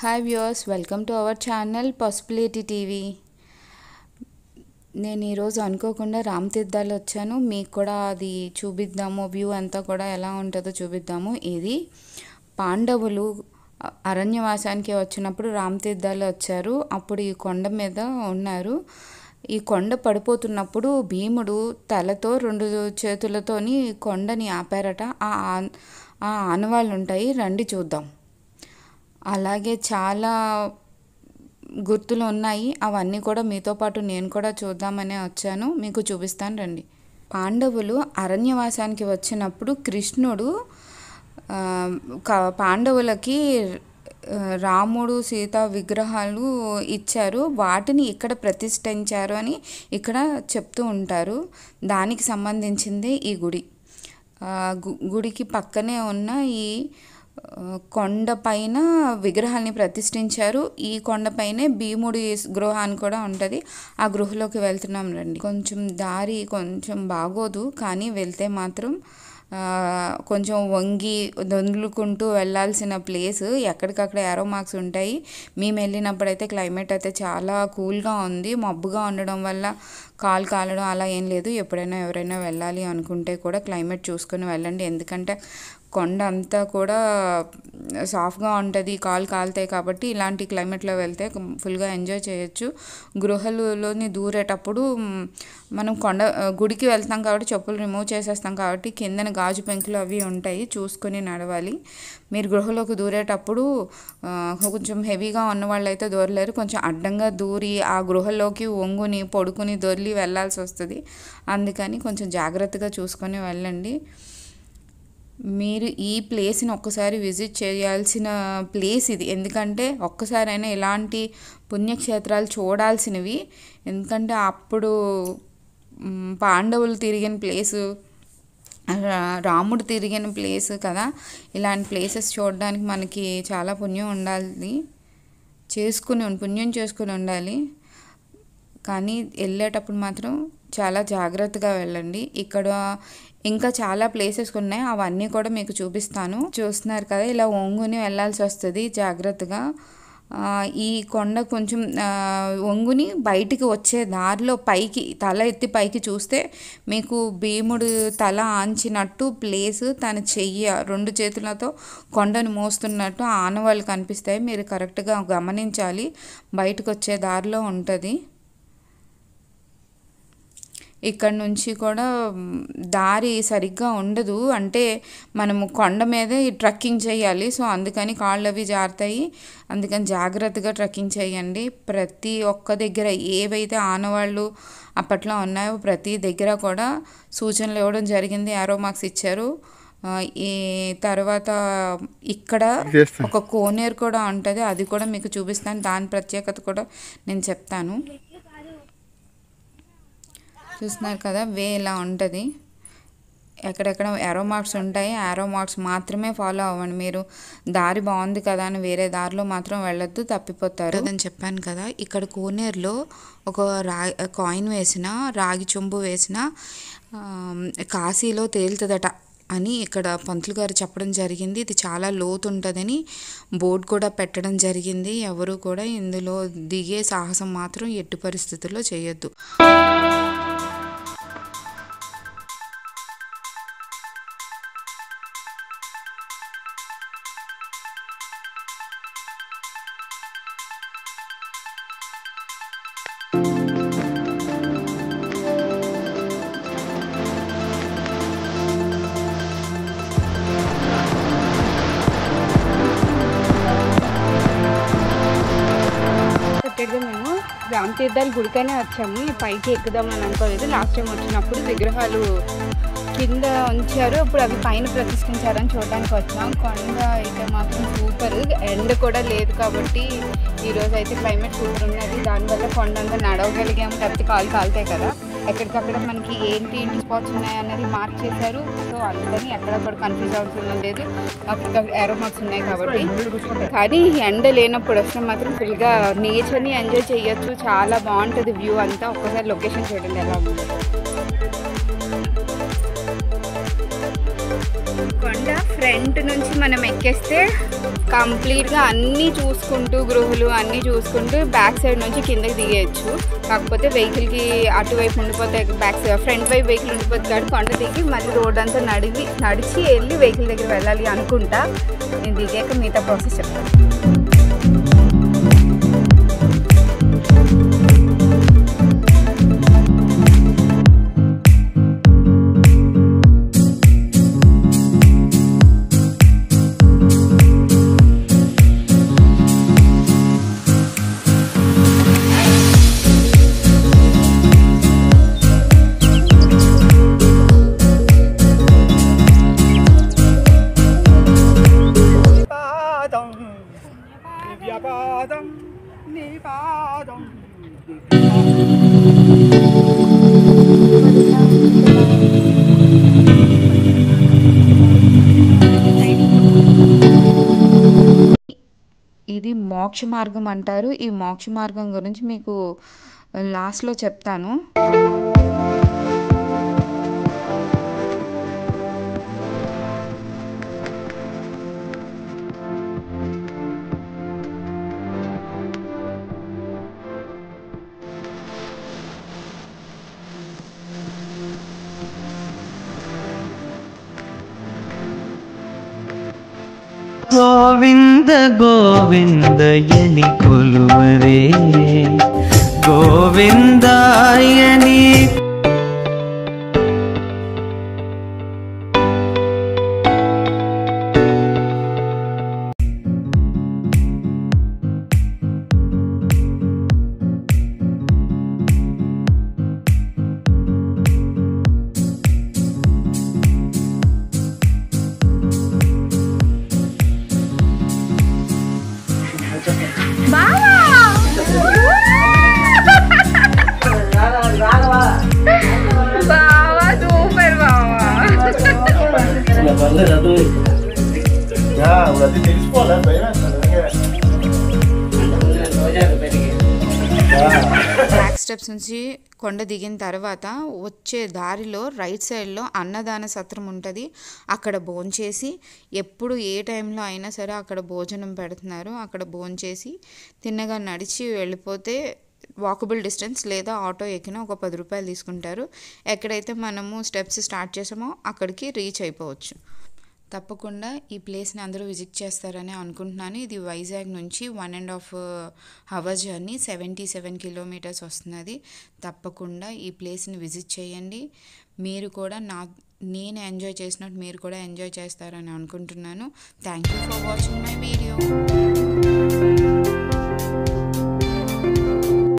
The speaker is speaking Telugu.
Hi viewers, welcome to our channel possibility TV. నేను ఈరోజు అనుకోకుండా రామతీర్థాలు వచ్చాను. మీకు కూడా అది చూపిద్దాము, వ్యూ అంతా కూడా ఎలా ఉంటుందో చూపిద్దాము. ఇది పాండవులు అరణ్యవాసానికి వచ్చినప్పుడు రామతీర్థాలు వచ్చారు. అప్పుడు ఈ కొండ మీద ఉన్నారు. ఈ కొండ పడిపోతున్నప్పుడు భీముడు తలతో 2 చేతులతోని కొండని ఆపారట. ఆ ఆనవాళ్ళు ఉంటాయి, రండి చూద్దాం. అలాగే చాలా గుర్తులు ఉన్నాయి, అవన్నీ కూడా మీతో పాటు నేను కూడా చూద్దామనే వచ్చాను, మీకు చూపిస్తాను రండి. పాండవులు అరణ్యవాసానికి వచ్చినప్పుడు కృష్ణుడు పాండవులకి రాముడు సీత విగ్రహాలు ఇచ్చారు. వాటిని ఇక్కడ ప్రతిష్ఠించారు అని ఇక్కడ చెప్తూ ఉంటారు. దానికి సంబంధించిందే ఈ గుడి. గుడికి పక్కనే ఉన్న ఈ కొండపైన విగ్రహాన్ని ప్రతిష్ఠించారు. ఈ కొండపైనే భీముడి గృహాన్ని కూడా ఉంటుంది. ఆ గృహలోకి వెళ్తున్నాం రండి. దారి కొంచెం బాగోదు, కానీ వెళ్తే మాత్రం కొంచెం వంగి దొందులుకుంటూ వెళ్ళాల్సిన ప్లేస్. ఎక్కడికక్కడ ఏరో మార్క్స్ ఉంటాయి. మేము వెళ్ళినప్పుడైతే క్లైమేట్ అయితే చాలా కూల్గా ఉంది. మబ్బుగా ఉండడం వల్ల కాలు కాలడం అలా ఏం లేదు. ఎప్పుడైనా ఎవరైనా వెళ్ళాలి అనుకుంటే కూడా క్లైమేట్ చూసుకొని వెళ్ళండి. ఎందుకంటే కొండ అంతా కూడా సాఫ్ట్గా ఉంటుంది, కాలు కాలుతాయి. కాబట్టి ఇలాంటి క్లైమేట్లో వెళ్తే ఫుల్గా ఎంజాయ్ చేయొచ్చు. గృహలోని దూరేటప్పుడు మనం గుడికి వెళ్తాం కాబట్టి చెప్పులు రిమూవ్ చేసేస్తాం కాబట్టి కిందన గాజు పెంకులు అవి ఉంటాయి, చూసుకొని నడవాలి. మీరు గృహలోకి దూరేటప్పుడు కొంచెం హెవీగా ఉన్న వాళ్ళు అయితే దూరలేరు. కొంచెం అడ్డంగా దూరి ఆ గృహలోకి వంగుని పొడుకుని దొర్లి వెళ్ళాల్సి వస్తుంది. అందుకని కొంచెం జాగ్రత్తగా చూసుకొని వెళ్ళండి. మీరు ఈ ప్లేస్ని ఒక్కసారి విజిట్ చేయాల్సిన ప్లేస్ ఇది. ఎందుకంటే ఒక్కసారైనా ఇలాంటి పుణ్యక్షేత్రాలు చూడాల్సినవి. ఎందుకంటే అప్పుడు పాండవులు తిరిగిన ప్లేసు, రాముడు తిరిగిన ప్లేస్ కదా. ఇలాంటి ప్లేసెస్ చూడడానికి మనకి చాలా పుణ్యం ఉండాలి, పుణ్యం చేసుకుని ఉండాలి. కానీ వెళ్ళేటప్పుడు మాత్రం చాలా జాగ్రత్తగా వెళ్ళండి. ఇక్కడ ఇంకా చాలా ప్లేసెస్ ఉన్నాయి, అవన్నీ కూడా మీకు చూపిస్తాను. చూస్తున్నారు కదా, ఇలా ఒంగుని వెళ్ళాల్సి వస్తుంది జాగ్రత్తగా. ఈ కొండ కొంచెం ఒంగుని బయటికి వచ్చే దారిలో పైకి తల ఎత్తి పైకి చూస్తే మీకు భీముడు తల ఆంచినట్టు ప్లేస్, తన చెయ్యి 2 చేతులతో కొండను మోస్తున్నట్టు ఆనవాళ్ళు కనిపిస్తాయి. మీరు కరెక్ట్గా గమనించాలి. బయటకు వచ్చే దారిలో ఉంటుంది. ఇక్కడ నుంచి కూడా దారి సరిగ్గా ఉండదు, అంటే మనము కొండ మీదే ట్రెక్కింగ్ చేయాలి. సో అందుకని కాళ్ళు అవి జారుతాయి. అందుకని జాగ్రత్తగా ట్రెక్కింగ్ చేయండి. ప్రతి ఒక్క దగ్గర ఏవైతే ఆనవాళ్ళు అప్పట్లో ఉన్నాయో ప్రతి దగ్గర కూడా సూచనలు ఇవ్వడం జరిగింది, ఏరో మార్క్స్ ఇచ్చారు. ఈ తర్వాత ఇక్కడ ఒక కోనేరు కూడా ఉంటుంది, అది కూడా మీకు చూపిస్తాను. దాని ప్రత్యేకత కూడా నేను చెప్తాను. చూస్తున్నారు కదా, వే ఇలా ఉంటుంది. ఎక్కడెక్కడ ఏరో మార్క్స్ ఉంటాయి, ఏరో మార్క్స్ మాత్రమే ఫాలో అవ్వండి. మీరు దారి బాగుంది కదా అని వేరే దారిలో మాత్రం వెళ్ళొద్దు, తప్పిపోతారు అని చెప్పాను కదా. ఇక్కడ కోనేరులో ఒక కాయిన్ వేసిన, రాగి చెంబు వేసిన కాశీలో తేలుతుందట అని ఇక్కడ పంతులు గారు చెప్పడం జరిగింది. ఇది చాలా లోతు ఉంటుందని బోర్డు కూడా పెట్టడం జరిగింది. ఎవరు కూడా ఇందులో దిగే సాహసం మాత్రం ఎట్టి పరిస్థితుల్లో చేయొద్దు. మేము రామతీర్థాలు గుడికైనా వచ్చాము. పైకి ఎక్కుదామని అనుకోలేదు. లాస్ట్ టైం వచ్చినప్పుడు విగ్రహాలు కింద ఉంచారు, ఇప్పుడు అవి పైన ప్రతిష్ఠించారని చూడడానికి వచ్చాం. కొండ అయితే మాత్రం సూపర్, ఎండ కూడా లేదు కాబట్టి ఈరోజు అయితే క్లైమేట్ సూపర్ ఉన్నది. దానివల్ల కొండ అంతా నడవగలిగాము, లేకపోతే కాలు కాలుతాయి కదా. ఎక్కడికక్కడ మనకి ఏంటి స్పాట్స్ ఉన్నాయన్నది మార్క్ చేశారు. సో అందుకని ఎక్కడక్కడ కన్ఫ్యూజ్ అవుతుంది లేదు, అక్కడ ఏరో మార్క్స్ ఉన్నాయి కాబట్టి. కానీ ఎండ లేనప్పుడు వస్తే మాత్రం ఫుల్గా నేచర్ని ఎంజాయ్ చేయొచ్చు. చాలా బాగుంటుంది వ్యూ అంతా. ఒక్కసారి లొకేషన్ చూడండి ఎలా ఉంటుంది. కొండ ఫ్రంట్ నుంచి మనం ఎక్కేస్తే కంప్లీట్గా అన్నీ చూసుకుంటూ గృహలు అన్నీ చూసుకుంటూ బ్యాక్ సైడ్ నుంచి కిందకి దిగేయచ్చు. కాకపోతే వెహికల్కి అటువైపు ఉండిపోతే బ్యాక్ సైడ్ ఫ్రంట్ వైపు వెహికల్ ఉండిపోతే కాబట్టి కొండ దిగి మళ్ళీ రోడ్ అంతా నడిచి వెళ్ళి వెహికల్ దగ్గర వెళ్ళాలి అనుకుంటా. నేను దిగాక మిగతా ప్రాసెస్ చెప్తాను. ఇది మోక్ష మార్గం అంటారు. ఈ మోక్ష మార్గం గురించి మీకు లాస్ట్లో చెప్తాను. గోవింద గోవిందయని కొలువరే గోవిందాయని బ్యాక్ స్టెప్స్ నుంచి కొండ దిగిన తర్వాత వచ్చే దారిలో రైట్ సైడ్లో అన్నదాన సత్రం ఉంటుంది. అక్కడ భోంచేసి ఎప్పుడు ఏ టైంలో అయినా సరే అక్కడ భోజనం పెడుతున్నారు. అక్కడ భోంచేసి తిన్నగా నడిచి వెళ్ళిపోతే వాకబుల్ డిస్టెన్స్ లేదా ఆటో ఎక్కినా ఒక 10 రూపాయలు తీసుకుంటారు. ఎక్కడైతే మనము స్టెప్స్ స్టార్ట్ చేసామో అక్కడికి రీచ్ అయిపోవచ్చు. తప్పకుండా ఈ ప్లేస్ని అందరూ విజిట్ చేస్తారని అనుకుంటున్నాను. ఇది వైజాగ్ నుంచి 1.5 hours జర్నీ, 77 kilometers వస్తున్నది. తప్పకుండా ఈ ప్లేస్ని విజిట్ చేయండి. మీరు కూడా నేను ఎంజాయ్ చేసినట్టు మీరు కూడా ఎంజాయ్ చేస్తారని అనుకుంటున్నాను. Thank you for watching my video.